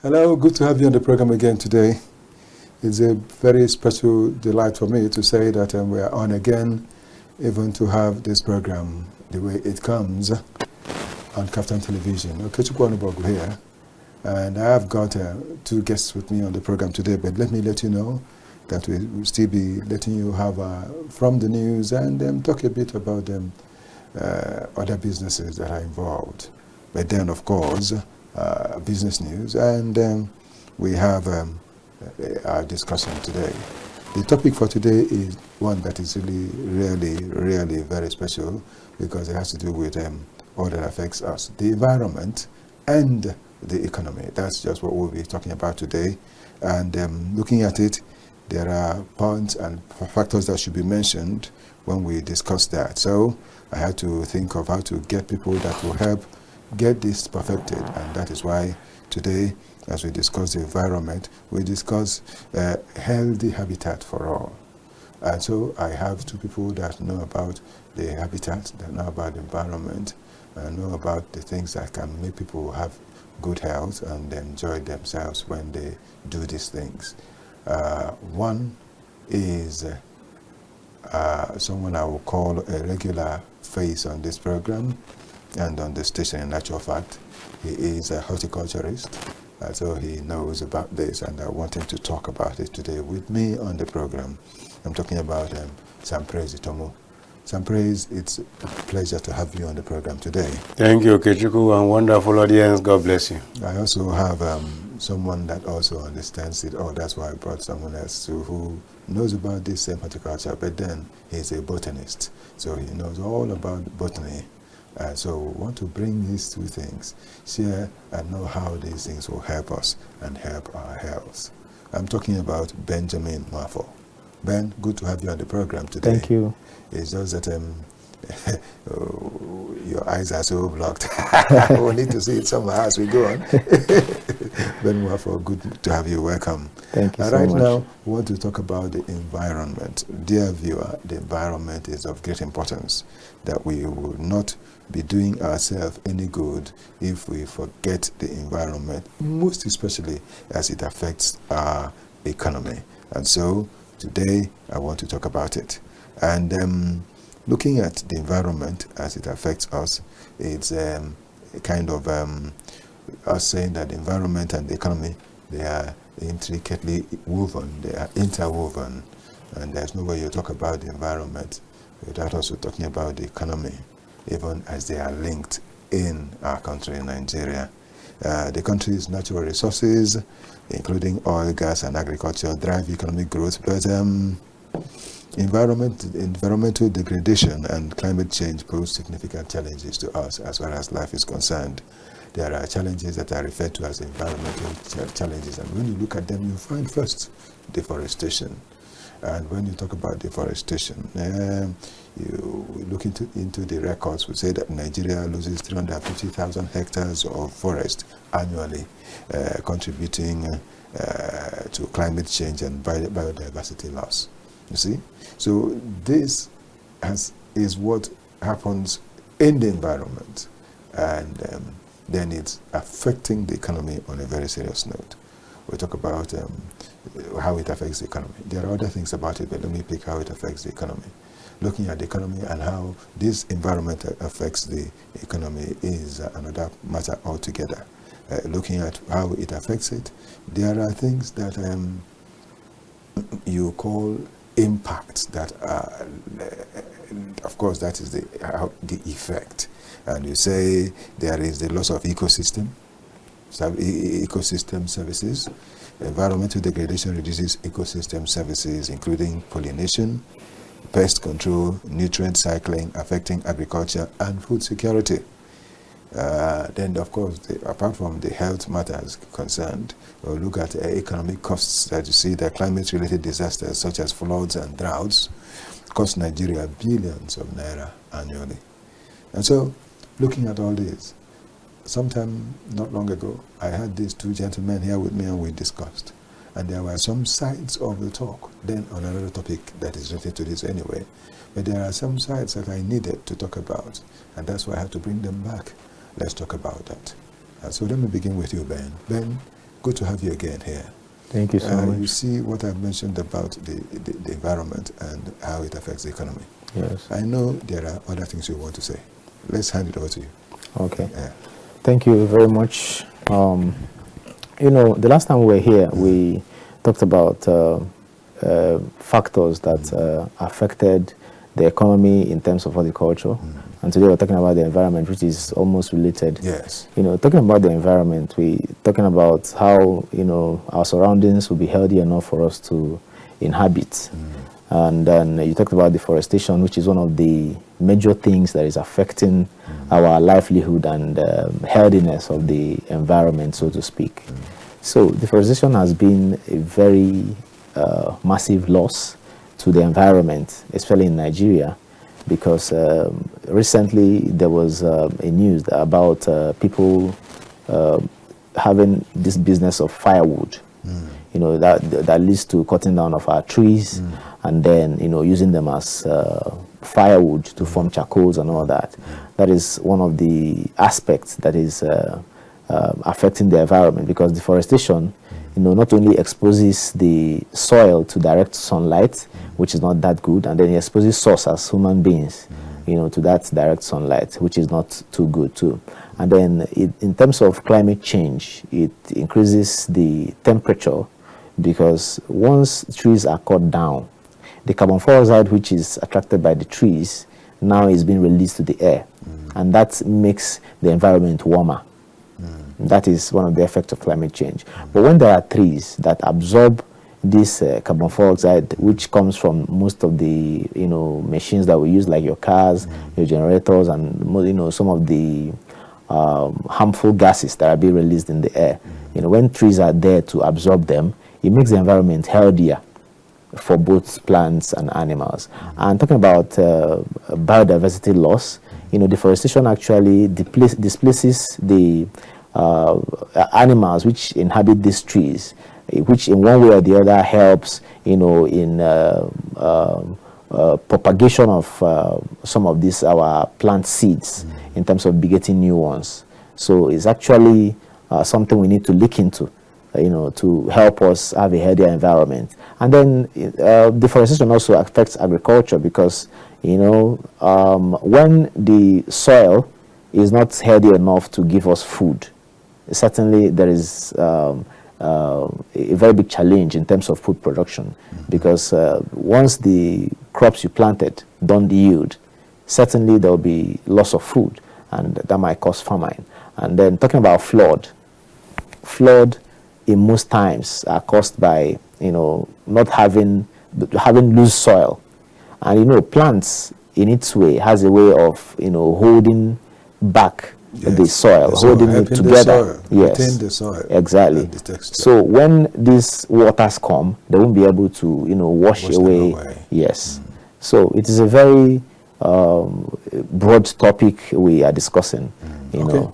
Hello, good to have you on the program again today. It's a very special delight for me to say that we are on again, even to have this program the way it comes on Captain Television. Okechukwu Onubogu here, and I have got two guests with me on the program today, but let me let you know that we will still be letting you have from the news and talk a bit about other businesses that are involved. But then, of course, business news, and we have our discussion today. The topic for today is one that is really very special because it has to do with all that affects us, the environment and the economy. That's just what we'll be talking about today. And looking at it, there are points and factors that should be mentioned when we discuss that. So I had to think of how to get people that will help get this perfected, and that is why today, as we discuss the environment, we discuss healthy habitat for all. And so I have two people that know about the habitat, that know about the environment, and know about the things that can make people have good health and enjoy themselves when they do these things. One is someone I will call a regular face on this program and on the station. In actual fact, he is a horticulturist, so he knows about this, and I want him to talk about it today with me on the program. I'm talking about Sampraise Itomo. Sampraise, it's a pleasure to have you on the program today. Thank you, Okechukwu, and wonderful audience. God bless you. I also have someone that also understands it. Oh, that's why I brought someone else who knows about this same horticulture, but then he's a botanist, so he knows all about botany. So we want to bring these two things, share and know how these things will help us and help our health. I'm talking about Benjamin Nwafor. Ben, good to have you on the program today. Thank you. It's just that your eyes are so blocked. We need to see it somewhere as we go on. Ben Nwafor, good to have you. Welcome. Thank you so right much. now, we want to talk about the environment. Dear viewer, the environment is of great importance, that we will not be doing ourselves any good if we forget the environment, most especially as it affects our economy. And so today I want to talk about it. And looking at the environment as it affects us, it's a kind of us saying that the environment and the economy, they are intricately woven, they are interwoven, and there's no way you talk about the environment without also talking about the economy, even as they are linked in our country, Nigeria. The country's natural resources, including oil, gas, and agriculture, drive economic growth, but environmental degradation and climate change pose significant challenges to us as far as life is concerned. There are challenges that are referred to as environmental challenges, and when you look at them, you find first deforestation. And when you talk about deforestation, you look into the records, we say that Nigeria loses 350,000 hectares of forest annually, contributing to climate change and biodiversity loss. You see? So this is what happens in the environment, and then it's affecting the economy on a very serious note. We talk about how it affects the economy. There are other things about it, but let me pick how it affects the economy. Looking at the economy and how this environment affects the economy is another matter altogether. Looking at how it affects it, there are things that you call impacts that are, of course, that is the effect. And you say there is the loss of ecosystem services. Environmental degradation reduces ecosystem services, including pollination, pest control, nutrient cycling, affecting agriculture and food security. Then, of course, apart from the health matters concerned, we'll look at economic costs that you see that climate-related disasters such as floods and droughts cost Nigeria billions of naira annually. And so, looking at all this, sometime not long ago, I had these two gentlemen here with me and we discussed. And there were some sides of the talk, then on another topic that is related to this anyway. But there are some sides that I needed to talk about, and that's why I had to bring them back. Let's talk about that. So let me begin with you, Ben. Ben, good to have you again here. Thank you so much. You see what I mentioned about the environment and how it affects the economy. Yes. I know there are other things you want to say. Let's hand it over to you. Okay. Yeah. Thank you very much. You know, the last time we were here, we talked about factors that affected the economy in terms of horticulture. And today we're talking about the environment, which is almost related. Yes. You know, talking about the environment, we're talking about how, you know, our surroundings will be healthy enough for us to inhabit. And then you talked about deforestation, which is one of the major things that is affecting our livelihood and healthiness of the environment, so to speak. So deforestation has been a very massive loss to the environment, especially in Nigeria, because recently there was a news about people having this business of firewood. You know, that leads to cutting down of our trees and then, you know, using them as firewood to form charcoals and all that. That is one of the aspects that is affecting the environment, because deforestation, you know, not only exposes the soil to direct sunlight, which is not that good, and then it exposes us as human beings, you know, to that direct sunlight, which is not too good too. And then in terms of climate change, it increases the temperature, because once trees are cut down, the carbon dioxide, which is attracted by the trees, now is being released to the air, and that makes the environment warmer. That is one of the effects of climate change. But when there are trees that absorb this carbon dioxide, which comes from most of the, you know, machines that we use, like your cars, your generators, and, you know, some of the harmful gases that are being released in the air. You know, when trees are there to absorb them, it makes the environment healthier for both plants and animals. And talking about biodiversity loss, you know, deforestation actually displaces the animals which inhabit these trees, which in one way or the other helps, you know, in propagation of some of these our plant seeds in terms of begetting new ones. So it's actually something we need to look into, you know, to help us have a healthier environment. And then deforestation also affects agriculture, because, you know, when the soil is not healthy enough to give us food, certainly there is a very big challenge in terms of food production, because once the crops you planted don't yield, certainly there will be loss of food, and that might cause famine. And then talking about flood in most times are caused by, you know, not having loose soil. And, you know, plants in its way has a way of, you know, holding back the soil, holding it together. Retain the soil. Exactly. So when these waters come, they won't be able to, you know, wash away. Yes. So it is a very broad topic we are discussing. You know.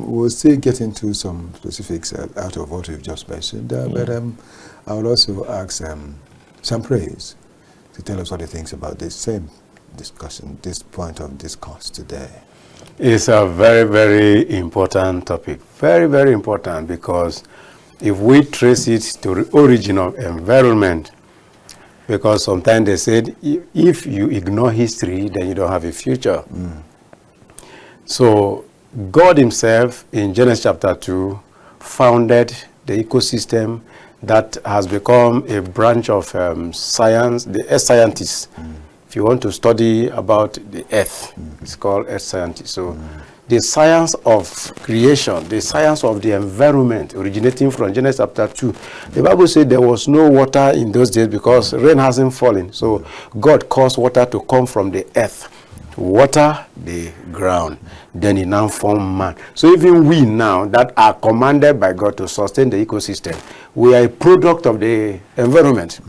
We'll still get into some specifics out of what we've just mentioned, but I will also ask Sampraise to tell us what he thinks about this same discussion, this point of discourse today. It's a very, very important topic. Very, very important, because if we trace it to the origin of environment, because sometimes they said, if you ignore history, then you don't have a future. So God himself, in Genesis chapter 2, founded the ecosystem that has become a branch of science, the earth scientists. If you want to study about the earth, it's called earth scientists. So the science of creation, the science of the environment, originating from Genesis chapter 2. The Bible said there was no water in those days because rain hasn't fallen. So God caused water to come from the earth, water the ground. Then he now formed man. So even we now that are commanded by God to sustain the ecosystem, we are a product of the environment.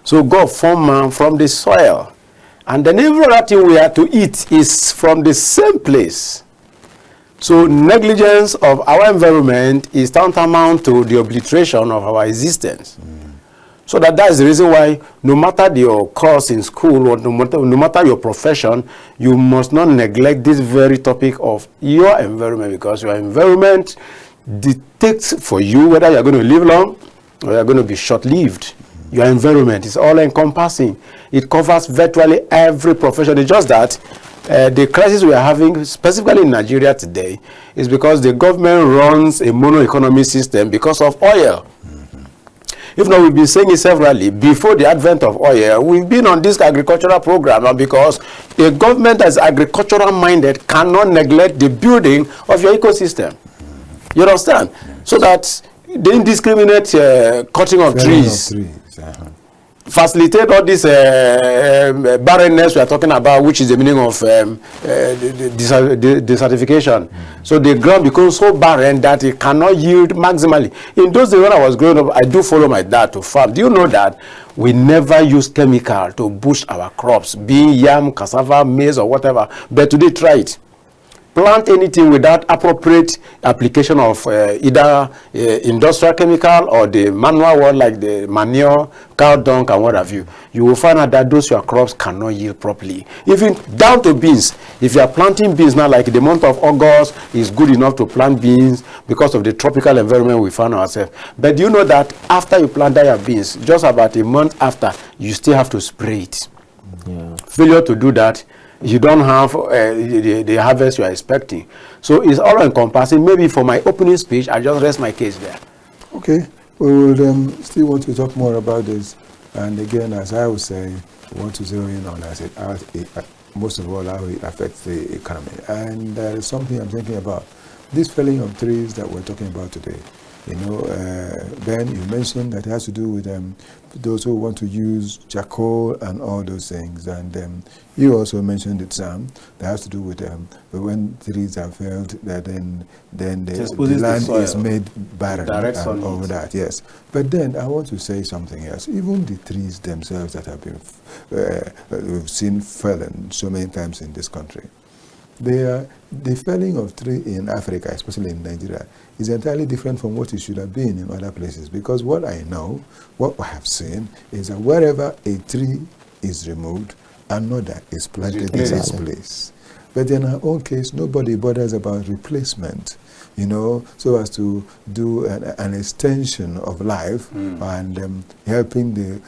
So God formed man from the soil. And then every other thing we are to eat is from the same place. So negligence of our environment is tantamount to the obliteration of our existence. So that's the reason why no matter your course in school or no matter your profession, you must not neglect this very topic of your environment, because your environment dictates for you whether you're going to live long or you're going to be short-lived. Your environment is all encompassing. It covers virtually every profession. It's just that the crisis we are having, specifically in Nigeria today, is because the government runs a mono-economy system because of oil. If not, we've been saying it severally, before the advent of oil, we've been on this agricultural program, and because a government that's agricultural minded cannot neglect the building of your ecosystem. You understand? So that the indiscriminate cutting of trees, facilitate all this barrenness we are talking about, which is the meaning of desertification. So the ground becomes so barren that it cannot yield maximally. In those days when I was growing up, I do follow my dad to farm. Do you know that we never use chemical to boost our crops, being yam, cassava, maize, or whatever? But today, try it. Plant anything without appropriate application of either industrial chemical or the manual one, like the manure, cow dung, and what have you. You will find out that those your crops cannot yield properly. Even down to beans. If you are planting beans now, like the month of August is good enough to plant beans because of the tropical environment we find ourselves. But do you know that after you plant your beans, just about a month after, you still have to spray it? Yeah. Failure to do that, you don't have the harvest you are expecting. So it's all encompassing. Maybe for my opening speech, I just rest my case there. Okay, we will still want to talk more about this. And again, as I would say, we want to zero in on most of all how it affects the economy. And there is something I'm thinking about. This felling of trees that we're talking about today. You know, Ben, you mentioned that it has to do with those who want to use charcoal and all those things. And you also mentioned it, Sam, that has to do with when trees are felled, that then the land is made barren and all that, yes. But then I want to say something else. Even the trees themselves that have been, we've seen fallen so many times in this country, the felling of tree in Africa, especially in Nigeria, is entirely different from what it should have been in other places. Because what I know, what I have seen, is that wherever a tree is removed, another is planted in its place. But in our own case, nobody bothers about replacement, you know, so as to do an extension of life and helping the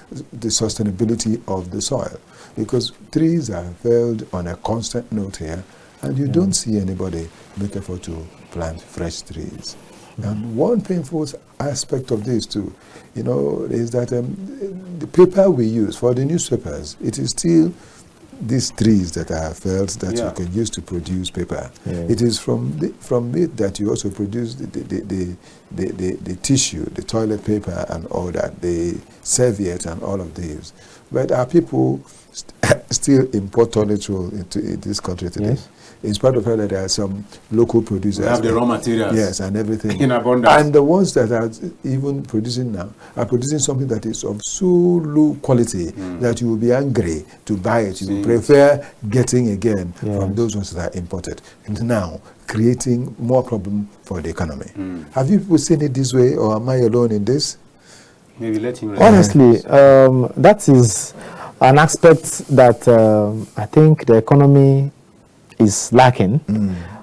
sustainability of the soil. Because trees are felled on a constant note here, and you don't see anybody make effort to plant fresh trees. And one painful aspect of this too, you know, is that the paper we use for the newspapers, it is still these trees that are felled that you can use to produce paper. It is from it that you also produce the tissue, the toilet paper and all that, the serviette and all of these. But our people still import toiletries into this country today. Yes. In spite of the fact that there are some local producers. We have the raw materials. Yes, and everything. In abundance. And the ones that are even producing now are producing something that is of so low quality that you will be angry to buy it. You will prefer getting again from those ones that are imported. And now, creating more problem for the economy. Have you people seen it this way, or am I alone in this? Maybe let him. Honestly, that is an aspect that I think the economy is lacking.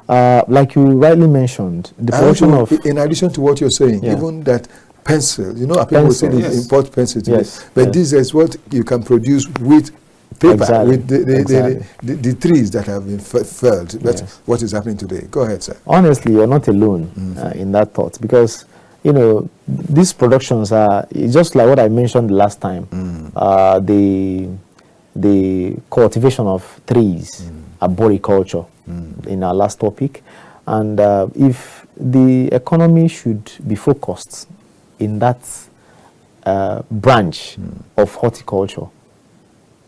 Like you rightly mentioned, the production of... In addition to what you're saying, even that pencil, you know, people say they import pencil today, but this is what you can produce with paper, with the trees that have been felled. That's what is happening today. Go ahead, sir. Honestly, you're not alone in that thought, because, you know, these productions are just like what I mentioned last time, the cultivation of trees, arboriculture, in our last topic. And if the economy should be focused in that branch of horticulture,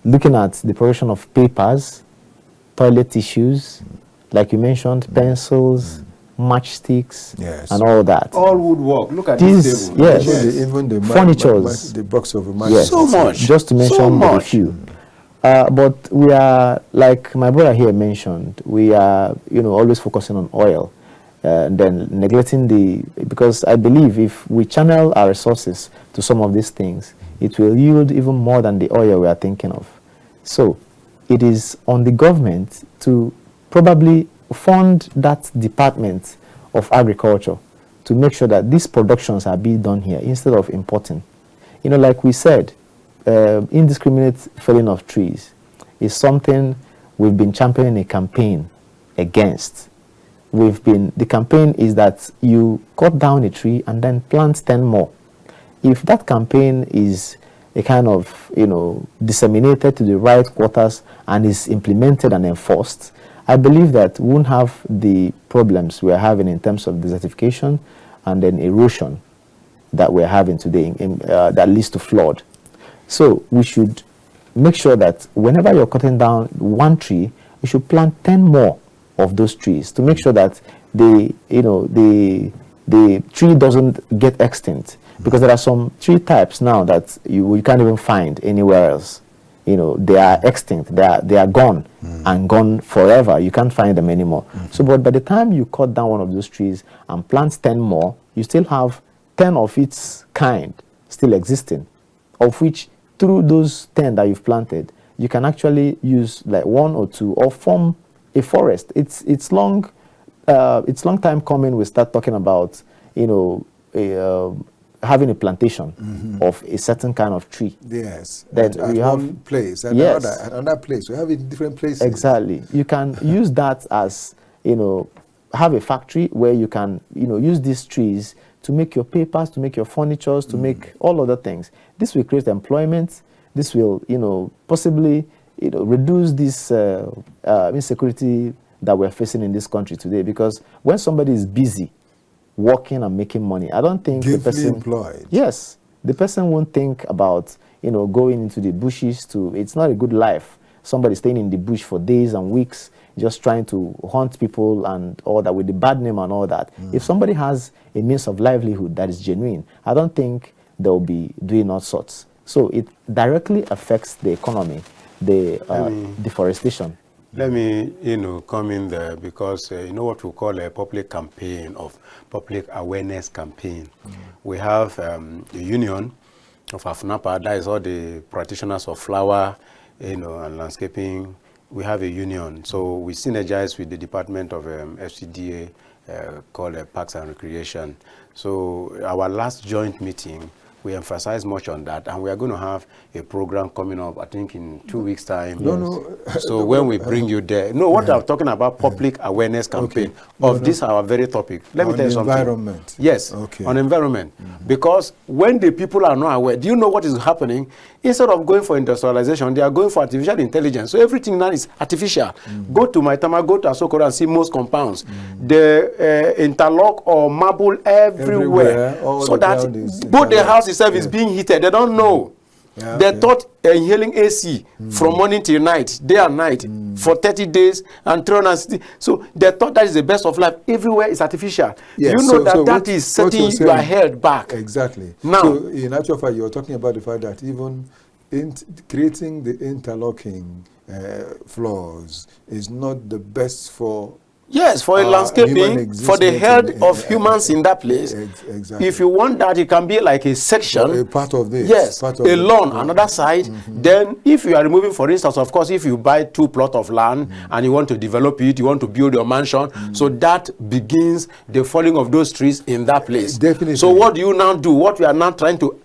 looking at the production of papers, toilet tissues, like you mentioned, pencils, matchsticks, and all that. All woodwork. Look at this table. Even the furnitures, the box of matches. So much. Just to mention a few. But we are, like my brother here mentioned, we are, you know, always focusing on oil, and then neglecting because I believe if we channel our resources to some of these things, it will yield even more than the oil we are thinking of. So it is on the government to probably fund that department of agriculture to make sure that these productions are being done here instead of importing. Like we said, indiscriminate felling of trees is something we've been championing a campaign against. The campaign is that you cut down a tree and then plant 10 more. If that campaign is a kind of, disseminated to the right quarters and is implemented and enforced, I believe that we won't have the problems we're having in terms of desertification and then erosion that we're having today that leads to flood. So we should make sure that whenever you're cutting down one tree, you should plant 10 more of those trees to make sure that the tree doesn't get extinct. Because there are some tree types now that you can't even find anywhere else. They are extinct. They are gone and gone forever. You can't find them anymore. So, but by the time you cut down one of those trees and plant 10 more, you still have 10 of its kind still existing, of which through those 10 that you've planted, you can actually use like 1 or 2 or form a forest. It's long time coming. We start talking about having a plantation of a certain kind of tree. Yes. That at we have one place and yes, another place. We have it in different places. Exactly. You can use that as have a factory where you can use these trees to make your papers, to make your furnitures, to make all other things. This will create employment. This will possibly reduce this insecurity that we're facing in this country today. Because when somebody is busy working and making money, I don't think the person employed. Yes, the person won't think about going into the bushes it's not a good life. Somebody staying in the bush for days and weeks, just trying to hunt people and all that with the bad name and all that. If somebody has a means of livelihood that is genuine, I don't think they'll be doing all sorts. So it directly affects the economy, the deforestation. Let me, come in there because, what we call a public campaign of public awareness campaign. We have a union of AFNAPA, that is all the practitioners of flower, and landscaping. We have a union. So we synergize with the Department of FCDA called Parks and Recreation. So our last joint meeting, we emphasize much on that, and we are going to have a program coming up, I think, in 2 weeks' time. No. So when we bring you there, what I'm talking about, public awareness campaign of this our very topic. Let me tell you something. Environment. Yes, on environment. Because when the people are not aware, do you know what is happening? Instead of going for industrialization, they are going for artificial intelligence. So everything now is artificial. Go to Maitama, go to Asokoro and see most compounds. They interlock or marble everywhere. So that both the house itself is being heated. They don't know. They thought inhaling AC from morning till night, day and night, for 30 days and 360. So they thought that is the best of life. Everywhere is artificial. Yes, you know that is setting you are held back. Exactly. Now, so in actual fact, you're talking about the fact that even creating the interlocking floors is not the best for yes, for a landscaping, for the health of humans in that place. Exactly. If you want that, it can be like a section. A part of this. Yes, a lawn, another side. Then if you are removing, for instance, of course, if you buy 2 plots of land and you want to develop it, you want to build your mansion, so that begins the falling of those trees in that place. Definitely. So what do you now do? What we are now trying to,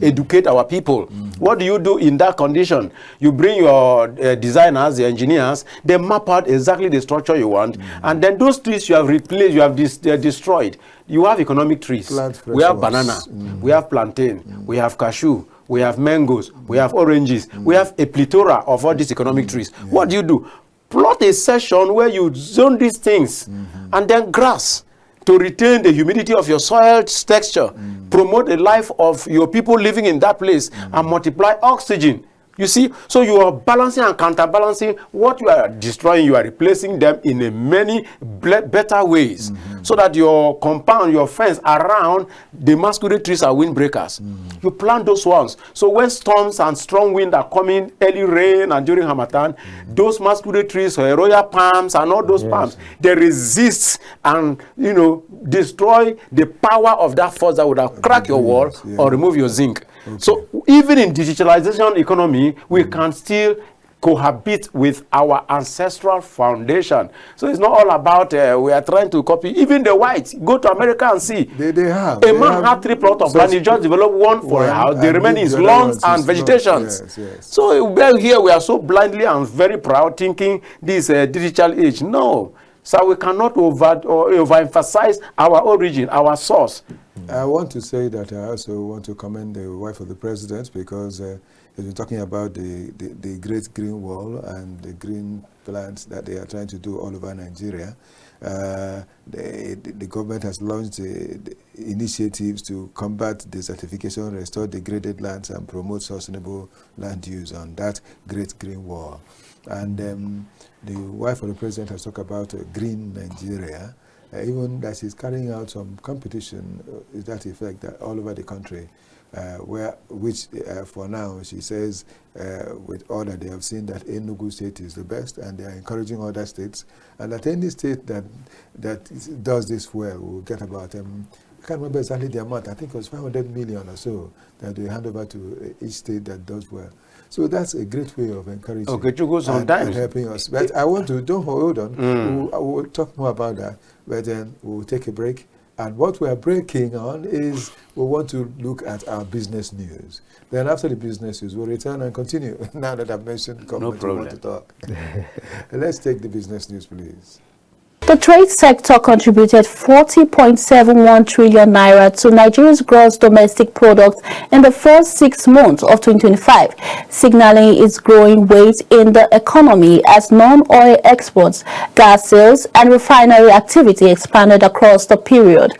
educate our people. What do you do in that condition? You bring your designers, the engineers, they map out exactly the structure you want. And then those trees you have replaced, you have destroyed. You have economic trees. We have banana, we have plantain, we have cashew, we have mangoes, we have oranges, we have a plethora of all these economic trees. What do? Plot a section where you zone these things, and then grass to retain the humidity of your soil texture, promote the life of your people living in that place, and multiply oxygen. You see, so you are balancing and counterbalancing what you are destroying. You are replacing them in a many better ways, so that your compound, your fence around the masquerade trees are windbreakers. You plant those ones. So when storms and strong wind are coming, early rain and during Hamatan, those masquerade trees, royal palms and all those palms, they resist and destroy the power of that force that would have cracked your wall or remove your zinc. So even in digitalization economy, we can still cohabit with our ancestral foundation. So it's not all about we are trying to copy. Even the whites, go to America and see. They have. A man had 3 plots of land. He just developed one for a house. The remaining is lawns and vegetations. Yes. So well, here we are so blindly and very proud, thinking this digital age. No. So we cannot overemphasize our origin, our source. I want to say that I also want to commend the wife of the president, because he's been talking about the Great Green Wall and the green plants that they are trying to do all over Nigeria. The government has launched initiatives to combat desertification, restore degraded lands, and promote sustainable land use on that Great Green Wall. And the wife of the president has talked about green Nigeria, even that she's carrying out some competition to that effect that all over the country, which for now she says with all that they have seen, that Enugu state is the best, and they are encouraging other states, and that any state that does this well will get about I can't remember exactly the amount. I think it was 500 million or so that they hand over to each state that does well. So that's a great way of encouraging and helping us. But I want to, don't hold on, we'll talk more about that, but then we'll take a break. And what we're breaking on is we want to look at our business news. Then after the business news, we'll return and continue. Now that I've mentioned government, we want to talk. Let's take the business news, please. The trade sector contributed 40.71 trillion naira to Nigeria's gross domestic product in the first 6 months of 2025, signaling its growing weight in the economy as non-oil exports, gas sales, and refinery activity expanded across the period.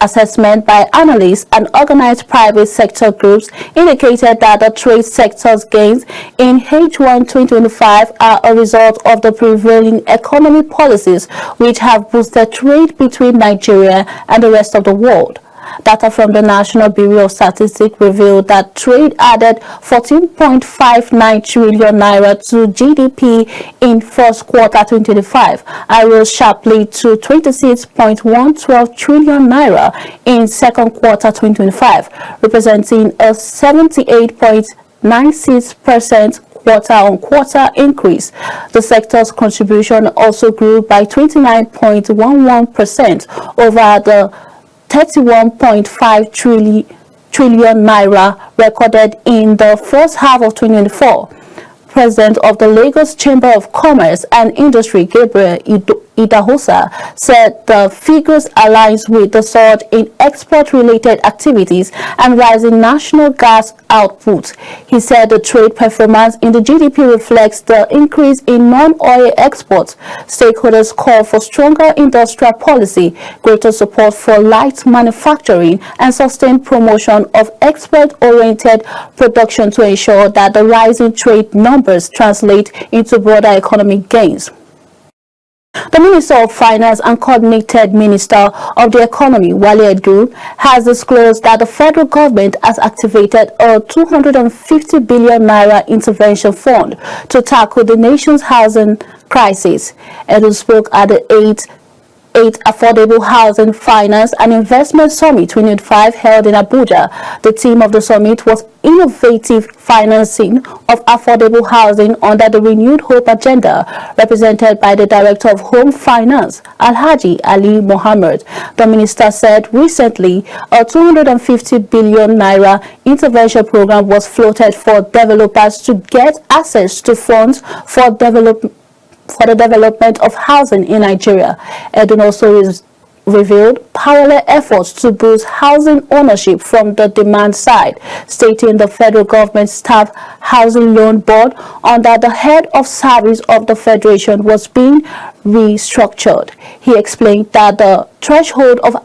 Assessment by analysts and organized private sector groups indicated that the trade sector's gains in H1 2025 are a result of the prevailing economy policies which have boosted trade between Nigeria and the rest of the world. Data from the National Bureau of Statistics revealed that trade added 14.59 trillion naira to GDP in first quarter 2025 and rose sharply to 26.112 trillion naira in second quarter 2025, representing a 78.96% quarter-on-quarter increase. The sector's contribution also grew by 29.11% over the 31.5 trillion naira recorded in the first half of 2024. President of the Lagos Chamber of Commerce and Industry, Gabriel Idahosa, said the figures aligns with the surge in export-related activities and rising national gas output. He said the trade performance in the GDP reflects the increase in non-oil exports. Stakeholders call for stronger industrial policy, greater support for light manufacturing, and sustained promotion of export-oriented production to ensure that the rising trade numbers translate into broader economic gains. The Minister of Finance and Coordinated Minister of the Economy, Wale Edun, has disclosed that the federal government has activated a 250 billion naira intervention fund to tackle the nation's housing crisis. Edun spoke at the 8th Affordable Housing Finance and Investment Summit 2025 held in Abuja. The theme of the summit was innovative financing of affordable housing under the Renewed Hope agenda, represented by the Director of Home Finance, Alhaji Ali Mohammed. The minister said recently a 250 billion naira intervention program was floated for developers to get access to funds for the development of housing in Nigeria. Edun also revealed parallel efforts to boost housing ownership from the demand side, stating the federal government staff housing loan board under the head of service of the federation was being restructured. He explained that the threshold of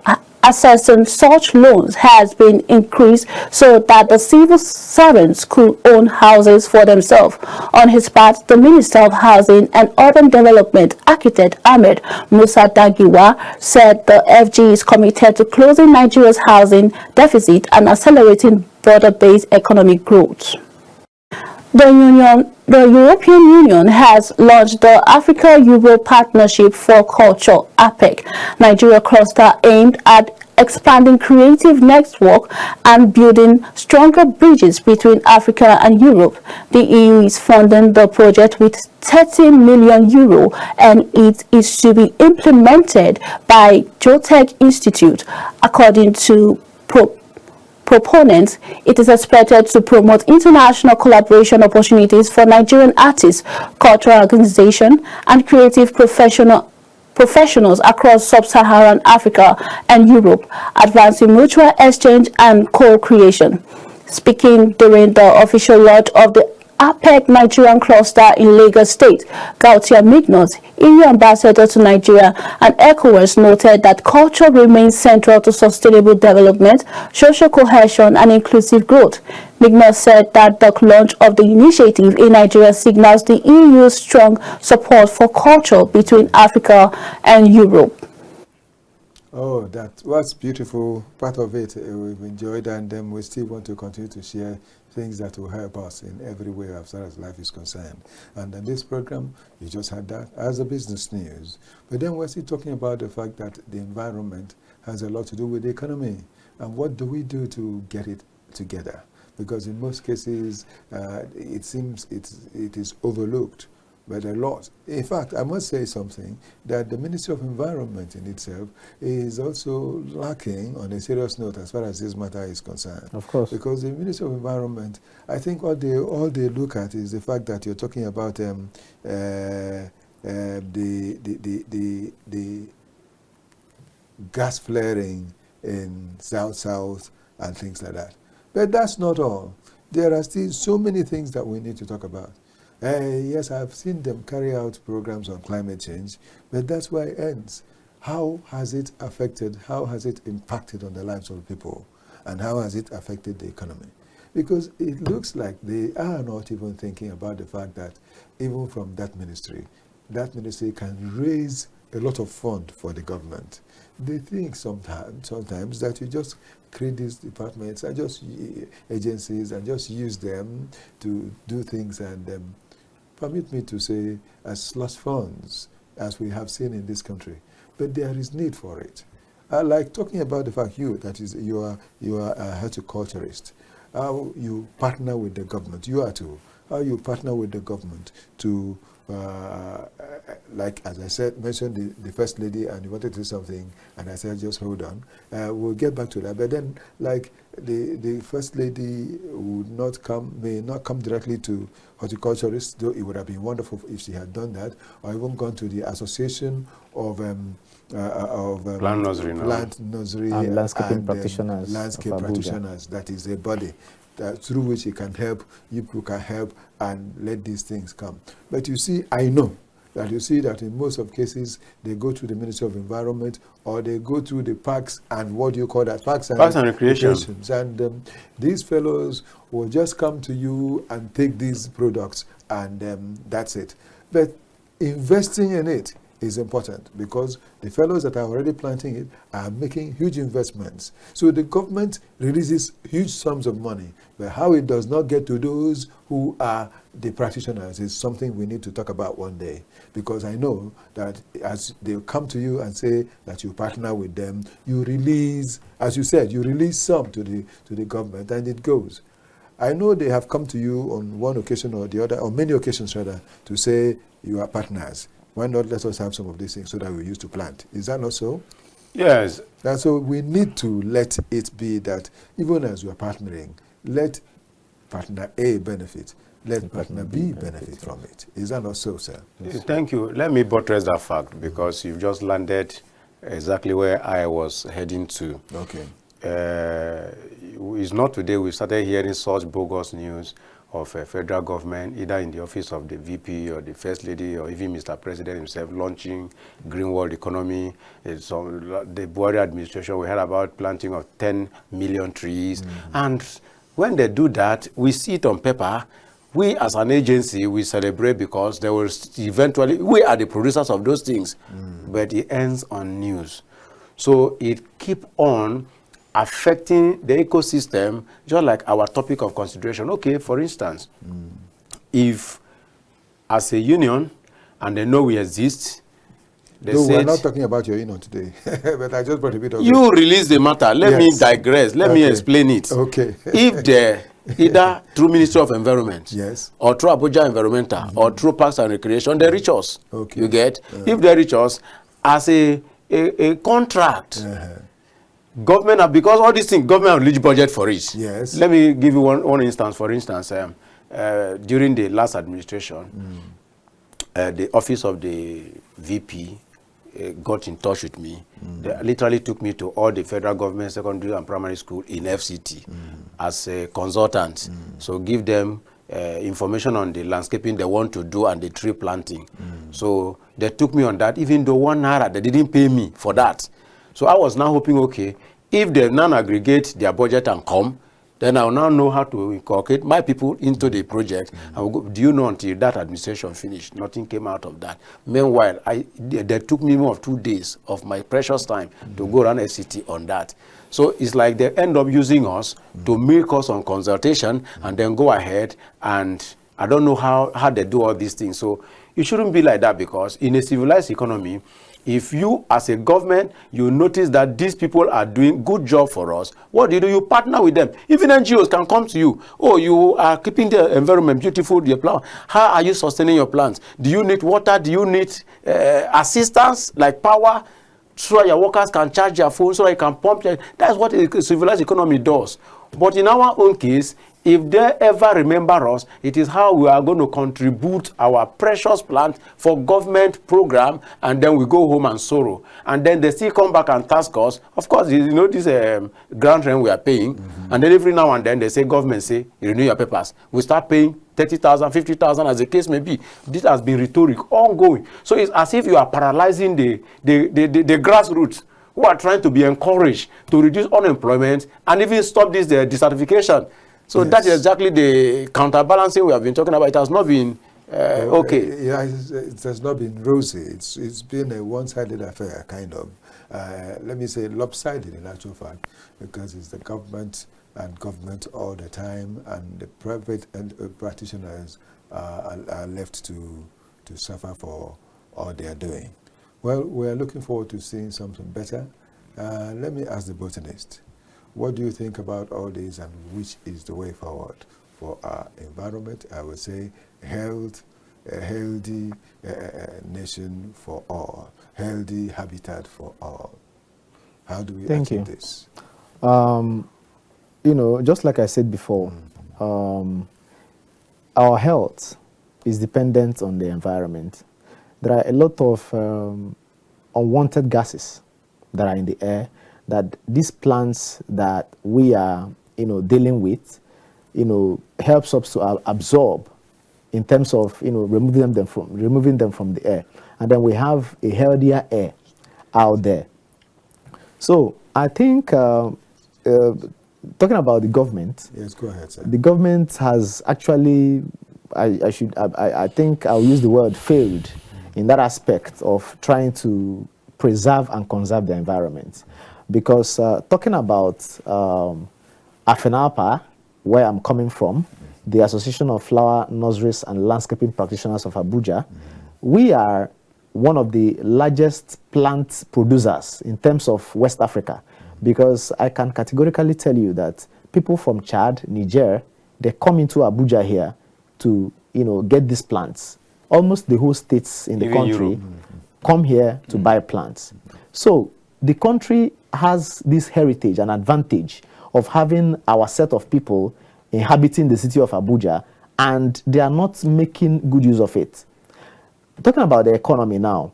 accessing such loans has been increased so that the civil servants could own houses for themselves. On his part, the Minister of Housing and Urban Development, Architect Ahmed Musa Dagiwa, said the FG is committed to closing Nigeria's housing deficit and accelerating border-based economic growth. The European Union has launched the Africa-Europe Partnership for Culture, APEC, Nigeria cluster aimed at expanding creative network and building stronger bridges between Africa and Europe. The EU is funding the project with €30 million, and it is to be implemented by Geotech Institute. According to proponents, it is expected to promote international collaboration opportunities for Nigerian artists, cultural organizations, and creative professionals across sub-Saharan Africa and Europe, advancing mutual exchange and co-creation. Speaking during the official launch of the APEC Nigerian cluster in Lagos State, Gautier Mignot, EU ambassador to Nigeria and ECOWAS, noted that culture remains central to sustainable development, social cohesion, and inclusive growth. Mignot said that the launch of the initiative in Nigeria signals the EU's strong support for culture between Africa and Europe. Oh, that was beautiful. Part of it we've enjoyed, and we still want to continue to share things that will help us in every way as far as life is concerned. And in this program, you just had that as a business news. But then we're still talking about the fact that the environment has a lot to do with the economy. And what do we do to get it together? Because in most cases, it seems it is overlooked. But a lot. In fact, I must say something, that the Ministry of Environment in itself is also lacking on a serious note as far as this matter is concerned. Of course. Because the Ministry of Environment, I think all they look at is the fact that you're talking about the gas flaring in South and things like that. But that's not all. There are still so many things that we need to talk about. Yes, I've seen them carry out programs on climate change, but that's where it ends. How has it affected, how has it impacted on the lives of people, and how has it affected the economy? Because it looks like they are not even thinking about the fact that even from that ministry can raise a lot of fund for the government. They think sometimes that you just create these departments and just agencies and just use them to do things and permit me to say, as slush funds, as we have seen in this country. But there is need for it. I like talking about the fact you are a horticulturist. How you partner with the government. You are too. How you partner with the government to, like as I said, mentioned the First Lady, and you wanted to do something, and I said, just hold on. We'll get back to that. But then, like, the First Lady may not come directly to horticulturists, though it would have been wonderful if she had done that, or even gone to the Association of Plant Nursery and landscaping practitioners. Landscape practitioners, that is a body through which you people can help and let these things come. But you see, I know that you see that in most of cases, they go to the Ministry of Environment or they go to the parks and what do you call that? Parks and Recreation. And these fellows will just come to you and take these products and that's it. But investing in it is important because the fellows that are already planting it are making huge investments. So the government releases huge sums of money, but how it does not get to those who are the practitioners is something we need to talk about one day. Because I know that as they come to you and say that you partner with them, you release, as you said, you release some to the government and it goes. I know they have come to you on one occasion or the other, or many occasions rather, to say you are partners. Why not let us have some of these things so that we use to plant? Is that not so? Yes. And so we need to let it be that even as we are partnering, let partner A benefit, let partner B benefit from it. Is that not so, sir? Yes. Thank you. Let me buttress that fact because you've just landed exactly where I was heading to. Okay. It's not today we started hearing such bogus news of a federal government, either in the office of the VP or the First Lady or even Mr. President himself launching green world economy. The Buhari administration, we heard about planting of 10 million trees. And when they do that, we see it on paper. We as an agency, we celebrate because they will eventually, we are the producers of those things, but it ends on news. So it keep on affecting the ecosystem, just like our topic of consideration. Okay, for instance, if as a union, and they know we exist, They No, we're said, not talking about your today, but I just brought a bit of you release the matter. Let me digress. Let me explain it. Okay. If either through Ministry of Environment, yes, or through Abuja Environmental, or through Parks and Recreation, they reach us. Okay. You get? If they reach us as a contract, government, because all these things, government have released budget for it. Yes. Let me give you one instance. For instance, during the last administration, the office of the VP got in touch with me. They literally took me to all the federal government secondary and primary school in FCT as a consultant. So give them information on the landscaping they want to do and the tree planting. So they took me on that, even though 1 naira, they didn't pay me for that. So I was now hoping, okay, if they non-aggregate their budget and come, then I will now know how to inculcate my people into the project. I will go, do you know, until that administration finished, nothing came out of that. Meanwhile, they took me more of 2 days of my precious time to go around FCT on that. So it's like they end up using us to make us on consultation and then go ahead, and I don't know how they do all these things. So it shouldn't be like that, because in a civilized economy, if you, as a government, you notice that these people are doing good job for us, what do? You partner with them. Even NGOs can come to you. Oh, you are keeping the environment beautiful, your plant. How are you sustaining your plants? Do you need water? Do you need assistance, like power, so that your workers can charge their phone, so that you can pump? That's what a civilized economy does. But in our own case, if they ever remember us, it is how we are going to contribute our precious plant for government program, and then we go home and sorrow. And then they still come back and task us. Of course, you know this grant rent we are paying, and then every now and then they say, government say, you renew your papers. We start paying 30,000, 50,000, as the case may be. This has been rhetoric, ongoing. So it's as if you are paralyzing the grassroots, who are trying to be encouraged to reduce unemployment and even stop this desertification. So that is exactly the counterbalancing we have been talking about. It has not been okay. Yeah, it has not been rosy. It's been a one-sided affair, kind of. Let me say lopsided in actual fact, because it's the government and government all the time, and the private and practitioners are left to suffer for all they are doing. Well, we are looking forward to seeing something better. Let me ask the botanist, what do you think about all this, and which is the way forward for our environment? I would say a healthy nation for all, healthy habitat for all. How do we achieve this? You know, just like I said before, our health is dependent on the environment. There are a lot of unwanted gases that are in the air, that these plants that we are, dealing with, helps us to absorb in terms of, removing them from the air. And then we have a healthier air out there. So I think, talking about the government. Yes, go ahead, sir. The government has actually, I think I'll use the word failed in that aspect of trying to preserve and conserve the environment. Because talking about AFENAPA, where I'm coming from, the Association of Flower Nurseries and Landscaping Practitioners of Abuja, we are one of the largest plant producers in terms of West Africa. Because I can categorically tell you that people from Chad, Niger, they come into Abuja here to, get these plants. Almost the whole states in the country come here to buy plants. So the country has this heritage and advantage of having our set of people inhabiting the city of Abuja, and they are not making good use of it. Talking about the economy now,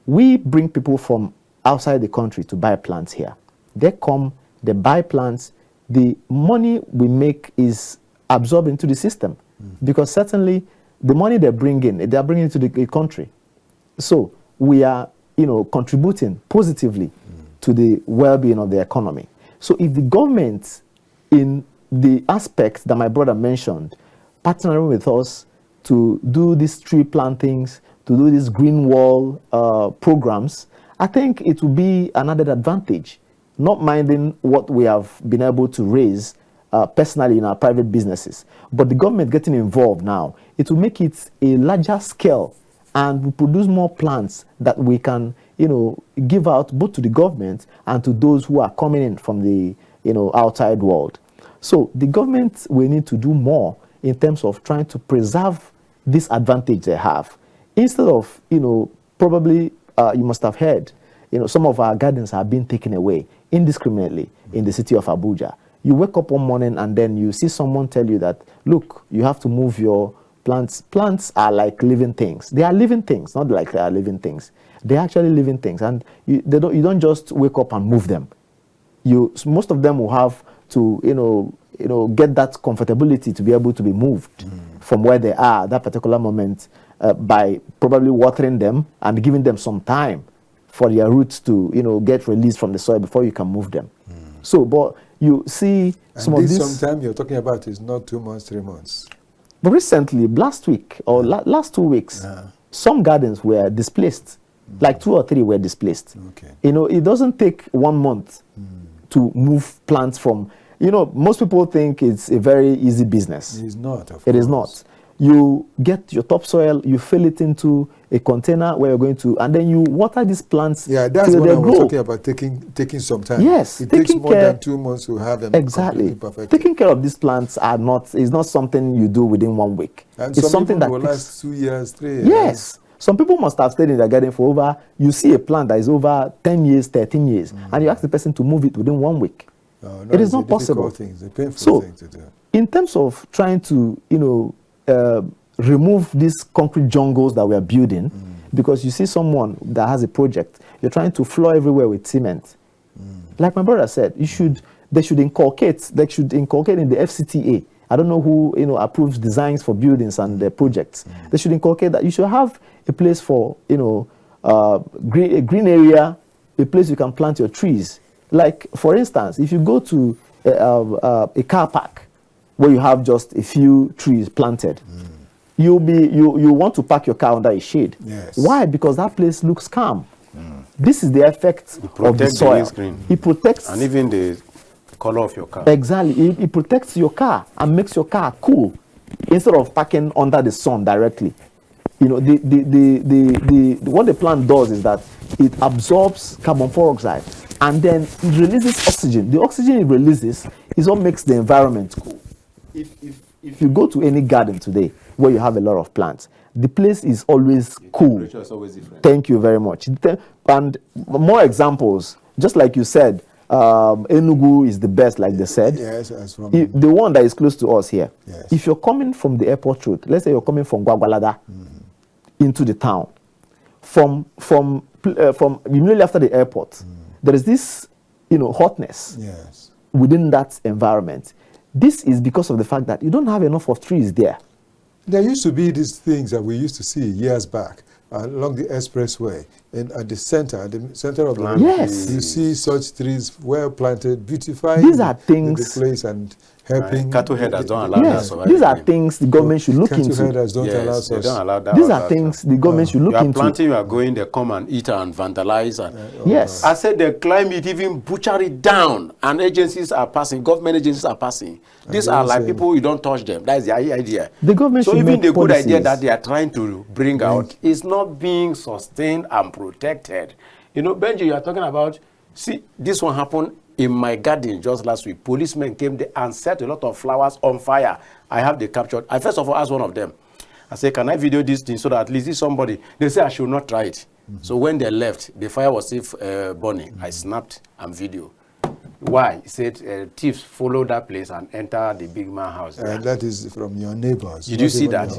we bring people from outside the country to buy plants here. They come, they buy plants, the money we make is absorbed into the system, because certainly the money they are bringing into the country. So we are, contributing positively to the well-being of the economy. So if the government, in the aspects that my brother mentioned, partnering with us to do these tree plantings, to do these green wall programs, I think it will be an added advantage, not minding what we have been able to raise personally in our private businesses. But the government getting involved now, it will make it a larger scale, and we produce more plants that we can, give out both to the government and to those who are coming in from the, outside world. So the government will need to do more in terms of trying to preserve this advantage they have. Instead of, probably you must have heard, some of our gardens are being taken away indiscriminately in the city of Abuja. You wake up one morning and then you see someone tell you that, look, you have to move your plants. Plants are like living things. They are living things, not like they are living things. They're actually living things. And you don't just wake up and move them. Most of them will have to, get that comfortability to be able to be moved from where they are at that particular moment by probably watering them and giving them some time for their roots to, get released from the soil before you can move them. So, but you see some of this. Sometime you're talking about is not 2 months, 3 months. But recently, last week or last 2 weeks, some gardens were displaced. Like 2 or 3 were displaced. Okay. It doesn't take 1 month to move plants from. Most people think it's a very easy business. It is not. It is not. You get your topsoil, you fill it into a container where you're going to, and then you water these plants. Yeah, that's what I was talking about, taking some time. Yes, it takes more than 2 months to have them exactly perfected. Taking care of these plants is not something you do within 1 week. And it's something that will last 2 years, 3 years. Yes. Some people must have stayed in their garden for over, you see a plant that is over 10 years, 13 years, and you ask the person to move it within 1 week. No, it is not possible. It's a painful thing to do. In terms of trying to, remove these concrete jungles that we are building, because you see someone that has a project, you're trying to floor everywhere with cement. Like my brother said, they should inculcate in the FCTA. I don't know who approves designs for buildings and projects. They should inculcate that you should have a place for a green area, a place you can plant your trees. Like for instance, if you go to a car park where you have just a few trees planted, you want to park your car under a shade. Yes. Why? Because that place looks calm. This is the effect of the soil. It protects, and even the color of your car. Exactly. It protects your car and makes your car cool instead of parking under the sun directly. What the plant does is that it absorbs carbon dioxide and then it releases oxygen. The oxygen it releases is what makes the environment cool. If you go to any garden today where you have a lot of plants, the place is always cool. The temperature is always different. Thank you very much. And more examples, just like you said, Enugu is the best, like they said. Yes, the one that is close to us here. Yes. If you're coming from the airport road, let's say you're coming from Gwagwalada into the town, from immediately after the airport, there is this, hotness within that environment. This is because of the fact that you don't have enough of trees there. There used to be these things that we used to see years back along the expressway and at the center of the road. Yes. You see such trees well planted, beautifying These are things, the place and helping. Cattle headers don't allow that. These are things the government should look into. Cattle headers don't allow they don't allow that. These are things the government should look you are into. planting, you are going, they come and eat and vandalize. And Yes. I said they climb it, even butcher it down, and agencies are passing, government agencies are passing. These are like people, you don't touch them. That's the idea. The government so should even make the good policies. idea that they are trying to bring out is not being sustained and protected. Benji, you are talking about, see, this one happened in my garden just last week. Policemen came there and set a lot of flowers on fire. I have the captured. I first of all asked one of them. I said, can I video this thing so that at least somebody, they say I should not try it. So when they left, the fire was still burning. I snapped and video. Why? He said thieves follow that place and enter the big man house. That is from your neighbors. Did you see that?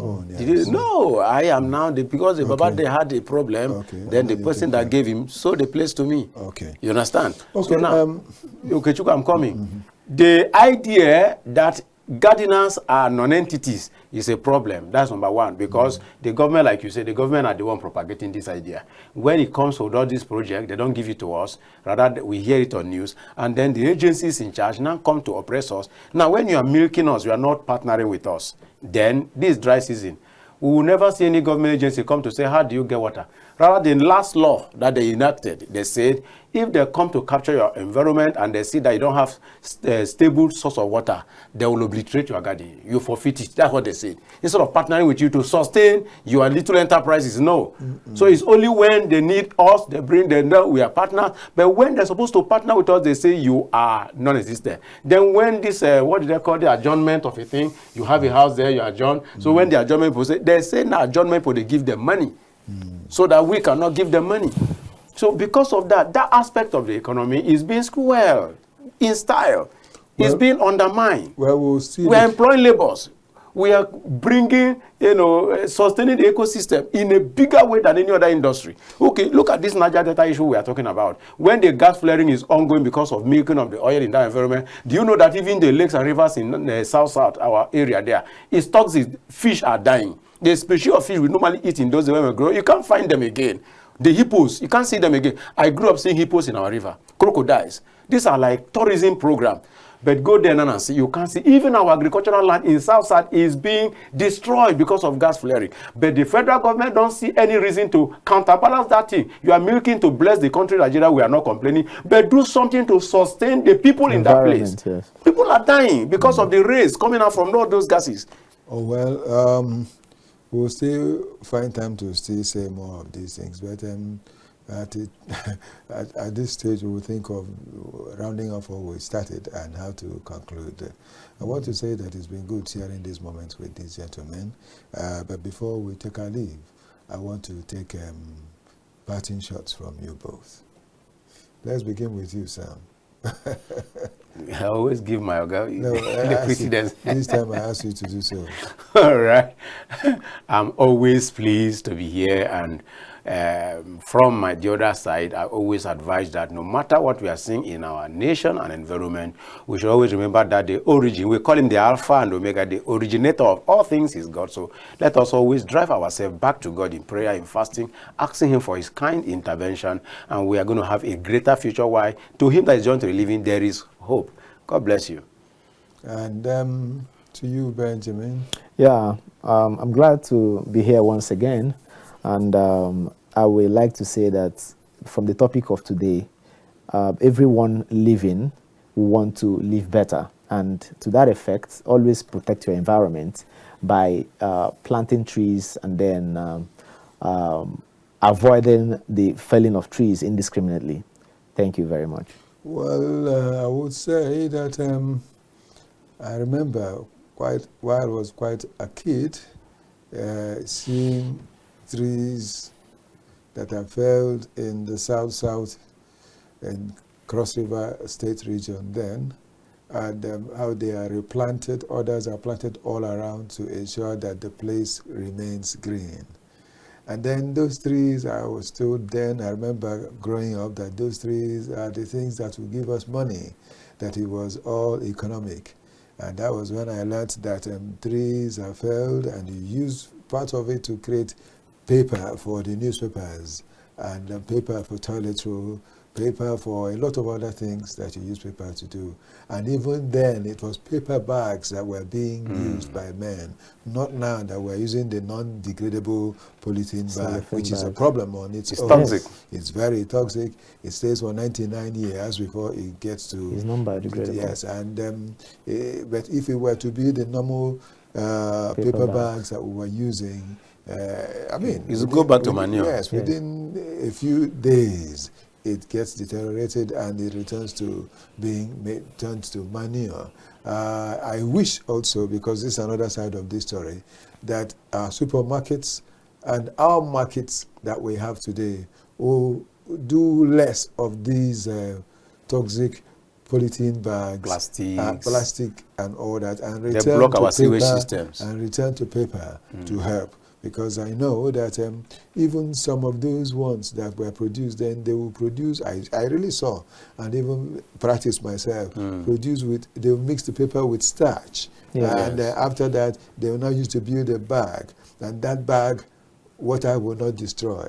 Yes. No, I am now, because the Baba they had a problem, then the person that gave him sold the place to me. Okay. You understand? Okay. So now, Okechukwu, I'm coming. The idea that gardeners are non-entities is a problem. That's number one, because the government, like you said, the government are the one propagating this idea. When it comes to all this project, they don't give it to us. Rather, we hear it on news, and then the agencies in charge now come to oppress us. Now, when you are milking us, you are not partnering with us. Then, this dry season, we will never see any government agency come to say, how do you get water? Rather, the last law that they enacted, they said, if they come to capture your environment and they see that you don't have stable source of water, they will obliterate your garden. You forfeit it. That's what they said. Instead of partnering with you to sustain your little enterprises, no. So it's only when they need us, they bring them down, we are partners. But when they're supposed to partner with us, they say you are non-existent. Then when this, what do they call the adjournment of a thing? You have a house there, you adjourn. So when the adjournment people say, they say now adjournment people, they give them money. So that we cannot give them money. So because of that, that aspect of the economy is being squelched in style. It's being undermined. Well, we'll see. We are employing laborers. We are bringing, sustaining the ecosystem in a bigger way than any other industry. Okay, look at this Niger Delta issue we are talking about. When the gas flaring is ongoing because of milking of the oil in that environment, do you know that even the lakes and rivers in the south, our area there, it's toxic. Fish are dying. The species of fish we normally eat in those days when we grow, you can't find them again. The hippos, you can't see them again. I grew up seeing hippos in our river, crocodiles. These are like tourism program. But go there and see, you can't see. Even our agricultural land in South is being destroyed because of gas flaring. But the federal government don't see any reason to counterbalance that thing. You are milking to bless the country, Nigeria, we are not complaining. But do something to sustain the people in that place. Yes. People are dying because of the rays coming out from all those gases. Oh, well, we'll still find time to still say more of these things, but at this stage we will think of rounding off what we started and how to conclude. I want to say that it's been good sharing these moments with these gentlemen, but before we take our leave, I want to take parting shots from you both. Let's begin with you, Sam. I always give my the precedence. This time I ask you to do so. All right. I'm always pleased to be here, and from the other side, I always advise that no matter what we are seeing in our nation and environment, we should always remember that the origin, we call him the Alpha and Omega, the originator of all things is God. So let us always drive ourselves back to God in prayer, in fasting, asking him for his kind intervention, and we are going to have a greater future. Why? To him that is joined to the living, there is hope. God bless you. And to you, Benjamin. Yeah, I'm glad to be here once again. And I would like to say that from the topic of today, everyone living will want to live better. And to that effect, always protect your environment by planting trees and then avoiding the felling of trees indiscriminately. Thank you very much. Well, I would say that I remember while I was quite a kid, seeing trees that are felled in the south and Cross River State region then, and how they are replanted. Others are planted all around to ensure that the place remains green. And then those trees, I was told then, I remember growing up, that those trees are the things that will give us money, that it was all economic. And that was when I learned that trees are felled and you use part of it to create paper for the newspapers, and paper for toilet roll, paper for a lot of other things that you use paper to do. And even then, it was paper bags that were being used by men, not now that we're using the non-degradable polythene bag, which is a problem on its own. Toxic. It's very toxic. It stays for 99 years before it gets to... It's non-biodegradable. Yes, and but if it were to be the normal paper bags that we were using, I mean... It's go back to manure. Yes, within a few days, it gets deteriorated and it returns to being turned to manure. I wish also, because this is another side of this story, that our supermarkets and our markets that we have today will do less of these toxic polythene bags, plastic and all that, and return block to our paper sewage systems. And return to paper to help. Because I know that even some of those ones that were produced, then they will produce, I really saw, and even practiced myself, they will mix the paper with starch. Yes. And after that, they will now use to build a bag. And that bag water will not destroy.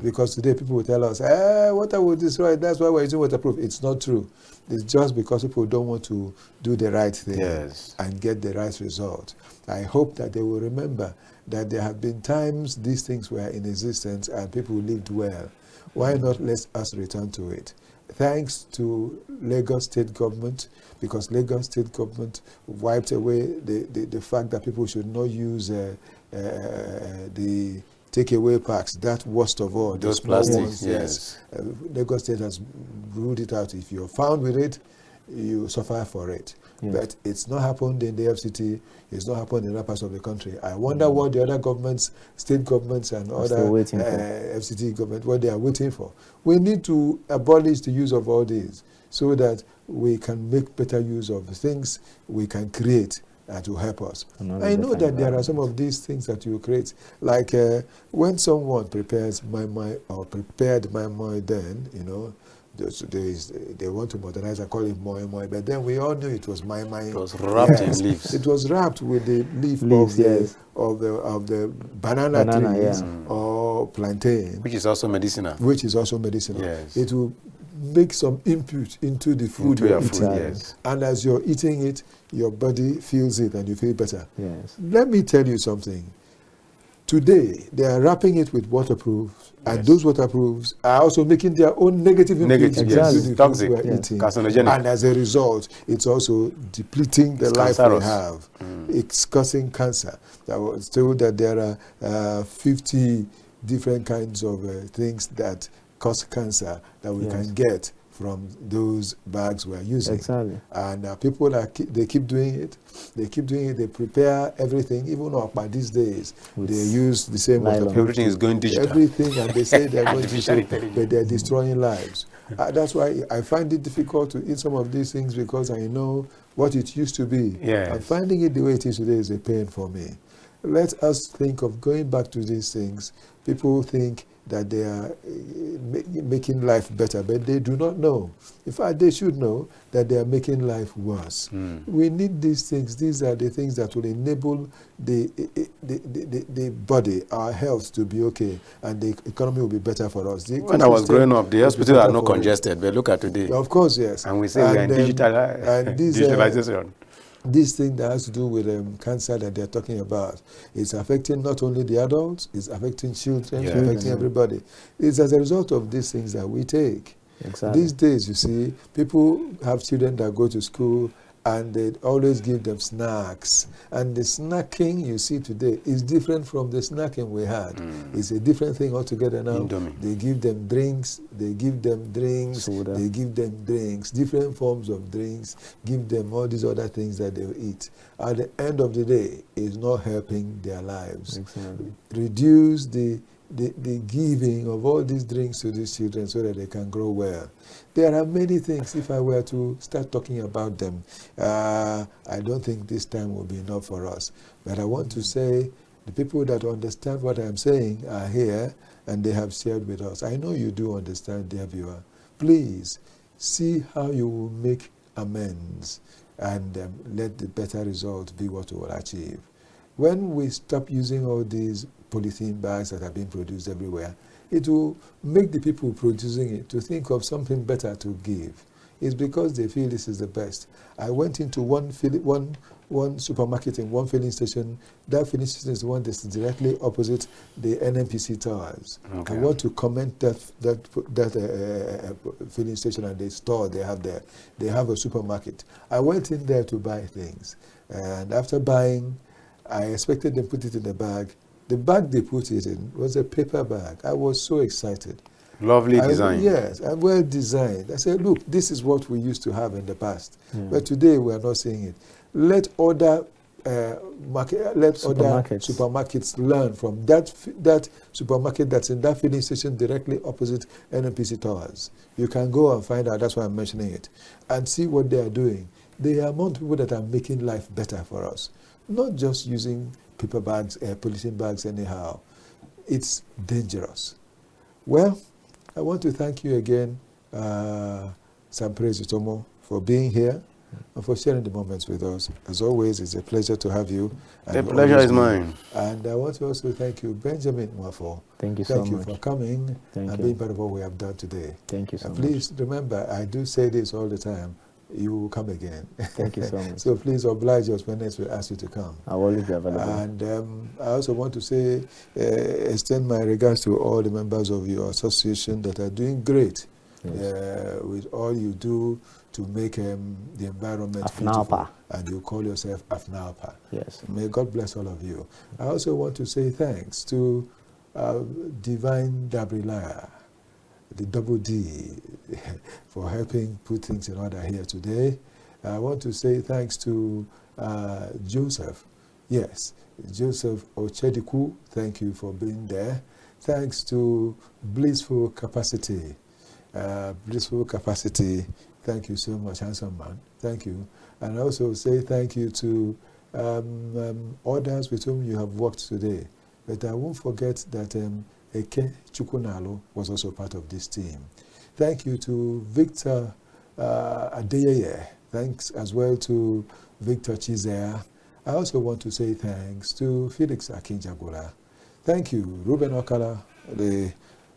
Because today people will tell us, water will destroy, that's why we're using waterproof. It's not true. It's just because people don't want to do the right thing and get the right result. I hope that they will remember that there have been times these things were in existence and people lived well. Why not let us return to it? Thanks to Lagos State government, because Lagos State government wiped away the fact that people should not use the takeaway packs, that worst of all. Those plastics, yes. Lagos State has ruled it out. If you're found with it, you suffer for it. But it's not happened in the FCT, it's not happened in other parts of the country. I wonder what the other governments, state governments and other FCT government, what they are waiting for. We need to abolish the use of all these so that we can make better use of the things we can create to help us. I know that there are some of these things that you create, like when someone prepares my or prepared my then, you know, they want to modernize and call it moi, but then we all knew it was my. It was wrapped in leaves. It was wrapped with the leaves of the banana trees or plantain, which is also medicinal. Yes. It will make some input into the food you're eating. Yes. And as you're eating it, your body feels it and you feel better. Yes. Let me tell you something. Today, they are wrapping it with waterproofs, and those waterproofs are also making their own negative impact into the toxic, food we're eating. Carcinogenic. And as a result, it's also depleting the life we have. It's causing cancer. I was told that there are 50 different kinds of things that cause cancer that we can get from those bags we're using. Exactly. And people they keep doing it. They keep doing it. They prepare everything. Even by these days, they use the same waterproof. Everything is going digital. Everything, and they say they're going digital, but they're destroying lives. That's why I find it difficult to eat some of these things, because I know what it used to be. Yes. And finding it the way it is today is a pain for me. Let us think of going back to these things. People think that they are making life better, but they do not know. In fact, they should know that they are making life worse. We need these things. These are the things that will enable the body, our health, to be okay, and the economy will be better for us. When I was growing up, the hospitals are not congested, but look at today. Of course, yes. And we say we are in digitalization. This thing that has to do with cancer that they're talking about, it's affecting not only the adults, it's affecting children, it's affecting everybody. It's as a result of these things that we take. Exactly. These days, you see, people have children that go to school and they always give them snacks. And the snacking you see today is different from the snacking we had. It's a different thing altogether now. Indomie. They give them drinks, Soda. they give them drinks, different forms of drinks, give them all these other things that they eat. At the end of the day, it's not helping their lives. Exactly. Reduce the giving of all these drinks to these children so that they can grow well. There are many things. If I were to start talking about them, I don't think this time will be enough for us. But I want to say the people that understand what I'm saying are here, and they have shared with us. I know you do understand, dear viewer. Please see how you will make amends, and let the better result be what we will achieve. When we stop using all these polythene bags that are being produced everywhere, it will make the people producing it to think of something better to give. It's because they feel this is the best. I went into one supermarket in one filling station. That filling station is the one that's directly opposite the NNPC towers. Okay. I want to comment that filling station and the store they have there. They have a supermarket. I went in there to buy things, and after buying, I expected them to put it in a bag. The bag they put it in was a paper bag. I was so excited. Lovely design. Yes, and well designed. I said, look, this is what we used to have in the past. But today we are not seeing it. Let other supermarkets learn from that supermarket that's in that filling station directly opposite NNPC towers. You can go and find out, that's why I'm mentioning it, and see what they are doing. They are among people that are making life better for us. Not just using paper bags, polythene bags anyhow. It's dangerous. Well, I want to thank you again, Sampraise Itomo, for being here. and for sharing the moments with us. As always, it's a pleasure to have you. The pleasure is mine. And I want to also thank you, Benjamin Nwafor. Thank you so much. Thank you for coming and being part of what we have done today. Thank you so much. Please remember, I do say this all the time, you will come again. Thank you so much. So please oblige us when next we ask you to come. I will always be available. And I also want to say, extend my regards to all the members of your association that are doing great with all you do to make the environment beautiful. And you call yourself AFNALPA. Yes. May God bless all of you. I also want to say thanks to Divine Dabrilaya, the double D, for helping put things in order here today. I want to say thanks to Joseph. Yes, Joseph Okechukwu, thank you for being there. Thanks to Blissful Capacity. Blissful Capacity, thank you so much, handsome man. Thank you. And also say thank you to others with whom you have worked today. But I won't forget that Okechukwu was also part of this team. Thank you to Victor Adeyeye. Thanks as well to Victor Chizea. I also want to say thanks to Felix Akinjagura. Thank you, Ruben Okala, the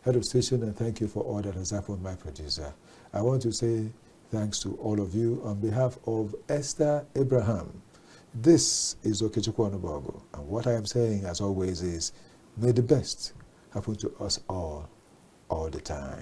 head of station, and thank you for all that has happened, my producer. I want to say thanks to all of you on behalf of Esther Abraham. This is Okechukwu Onubogu, and what I am saying, as always, is may the best happen to us all the time.